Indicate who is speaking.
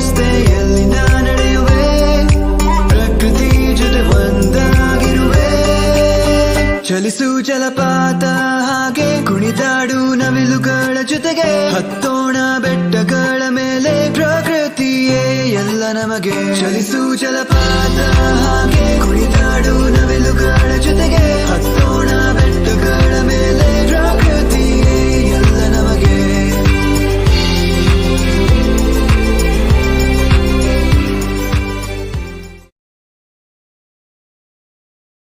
Speaker 1: ರಸ್ತೆಯಲ್ಲಿ ನಾ ನಡೆಯುವೆ, ಪ್ರಕೃತಿ ಜೊತೆ ಒಂದಾಗಿರುವೆ. ಚಲಿಸು ಜಲಪಾತ ಹಾಗೆ ಕುಣಿದಾಡು ನವಿಲುಗಳ ಜೊತೆಗೆ, ಹತ್ತೋಣ ಬೆಟ್ಟಗಳ ಮೇಲೆ ಪ್ರಕೃತಿಯೇ ಎಲ್ಲ ನಮಗೆ. ಚಲಿಸು ಜಲಪಾತ ಹಾಗೆ ಕುಣಿದಾಡು ನವಿಲುಗಳ ಜೊತೆಗೆ, ಹತ್ತೋಣ ಬೆಟ್ಟಗಳ ಮೇಲೆ